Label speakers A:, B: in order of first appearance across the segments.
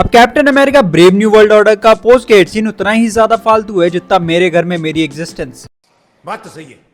A: अब captain America brave new world order का post credit scene उतना ही ज्यादा फालतू है जितना मेरे घर में मेरी एग्जिस्टेंस।
B: बात तो सही है।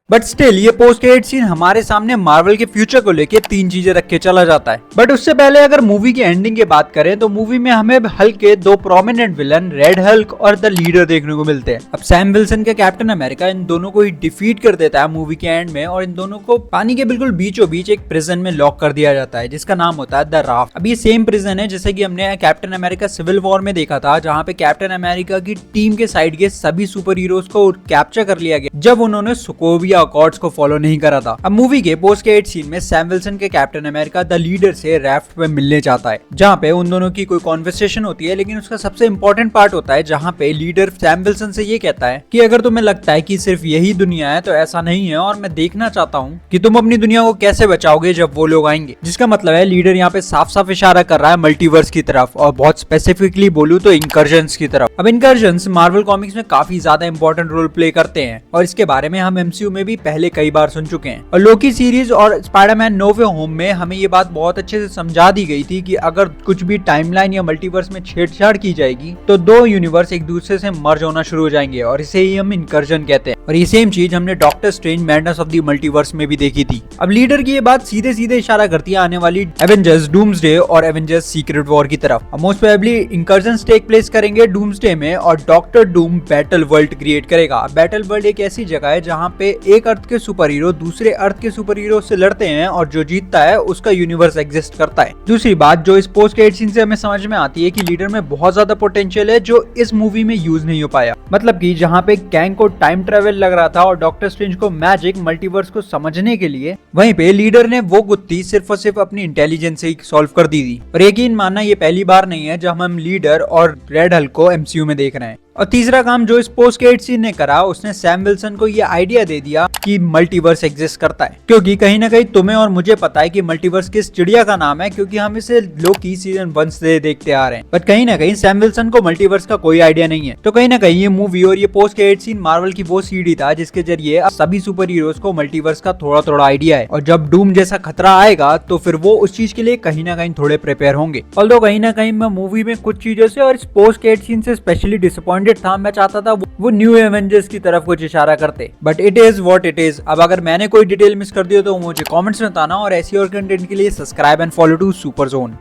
A: बट स्टिल ये पोस्ट क्रेडिट सीन हमारे सामने मार्वल के फ्यूचर को लेके तीन चीजें रख के चला जाता है। बट उससे पहले अगर मूवी की एंडिंग की बात करें तो मूवी में हमें हल्क के दो प्रोमिनेंट विलन रेड हल्क और द लीडर देखने को मिलते हैं। अब सैम विल्सन का कैप्टन अमेरिका इन दोनों को ही डिफीट कर देता है मूवी के एंड में, और इन दोनों को पानी के बिल्कुल बीचों बीच एक प्रिजन में लॉक कर दिया जाता है जिसका नाम होता है द राफ्ट। अब ये सेम प्रिजन है जैसे कि हमने कैप्टन अमेरिका सिविल वॉर में देखा था, जहाँ पे कैप्टन अमेरिका की टीम के साइड के सभी सुपर हीरोज को कैप्चर कर लिया गया जब उन्होंने सोकोविया अकॉर्ड्स को फॉलो नहीं करा था। अब मूवी के पोस्ट क्रेडिट सीन में सैम विल्सन के कैप्टन अमेरिका द लीडर से राफ्ट पे मिलने जाता है, जहाँ पे उन दोनों की कोई कॉन्वर्सेशन होती है। लेकिन उसका सबसे इंपॉर्टेंट पार्ट होता है जहाँ पे लीडर सैम विल्सन से ये कहता है कि अगर तुम्हें लगता है कि सिर्फ यही दुनिया है तो ऐसा नहीं है, और मैं देखना चाहता हूँ कि तुम अपनी दुनिया को कैसे बचाओगे जब वो लोग आएंगे। जिसका मतलब है लीडर यहाँ पे साफ साफ इशारा कर रहा है मल्टीवर्स की तरफ, और बहुत स्पेसिफिकली बोलूं तो इंकर्जन्स की तरफ। अब इंकर्जन्स मार्वल कॉमिक्स में काफी ज्यादा इंपॉर्टेंट रोल प्ले करते हैं, और इसके बारे में हम एमसीयू में भी पहले कई बार सुन चुके हैं। और लोकी सीरीज और स्पाइडरमैन नो वे होम में हमें ये बात बहुत अच्छे से समझा दी गई थी कि अगर कुछ भी टाइमलाइन या मल्टीवर्स में छेड़छाड़ की जाएगी तो दो यूनिवर्स एक दूसरे से मर्ज होना शुरू हो जाएंगे, और इसे ही हम इंकर्जन कहते हैं। और ये सेम चीज हमने doctor strange madness of the multiverse में भी देखी थी। अब लीडर की ये बात सीधे सीधे इशारा करती है आने वाली एवेंजर्स डूम्सडे और एवेंजर्स सीक्रेट वॉर की तरफ। Most probably incursion take place करेंगे डूम्सडे में, और Doctor Doom Battleworld create करेगा। बैटल वर्ल्ड एक ऐसी जगह है जहाँ पे एक अर्थ के सुपर हीरो दूसरे अर्थ के सुपर हीरो से लड़ते हैं, और जो जीतता है उसका यूनिवर्स एग्जिस्ट करता है। दूसरी बात जो इस पोस्ट क्रेडिट सीन से हमें समझ में आती है कि लीडर में बहुत ज्यादा पोटेंशियल है जो इस मूवी में यूज नहीं हो पाया। मतलब कि जहाँ पे कैंग को टाइम ट्रेवल लग रहा था और डॉक्टर स्ट्रेंज को मैजिक मल्टीवर्स को समझने के लिए, वहीं पे लीडर ने वो गुत्थी सिर्फ और सिर्फ अपनी इंटेलिजेंस से ही सॉल्व कर दी थी। और यकीन मानना ये पहली बार नहीं है जब हम लीडर और रेड हल्क को एमसीयू में देख रहे हैं। और तीसरा काम जो इस पोस्ट क्रेडिट सीन ने करा, उसने सैम विल्सन को ये आइडिया दे दिया कि मल्टीवर्स एग्जिस्ट करता है। क्योंकि कहीं ना कहीं तुम्हें और मुझे पता है कि मल्टीवर्स किस चिड़िया का नाम है, क्योंकि हम इसे लोकी सीजन 1 से देखते आ रहे हैं। बट कहीं ना कहीं सैम विल्सन को मल्टीवर्स का कोई आइडिया नहीं है। तो कहीं ना कहीं ये मूवी और ये पोस्ट क्रेडिट सीन मार्वल की वो सीढ़ी था जिसके जरिए सभी सुपर हीरोज को मल्टीवर्स का थोड़ा थोड़ा आइडिया है, और जब डूम जैसा खतरा आएगा तो फिर वो उस चीज के लिए कहीं ना कहीं थोड़े प्रिपेयर होंगे। ऑल्दो कहीं ना कहीं मैं मूवी में कुछ चीजों से और इस पोस्ट क्रेडिट सीन से स्पेशली डिसअपॉइंटेड था। मैं चाहता था वो न्यू एवेंजर्स की तरफ कुछ इशारा करते, but it is what it is. अब अगर मैंने कोई डिटेल मिस कर दी हो तो मुझे कमेंट्स में बताना, और ऐसी और कंटेंट के लिए subscribe and follow to Super zone.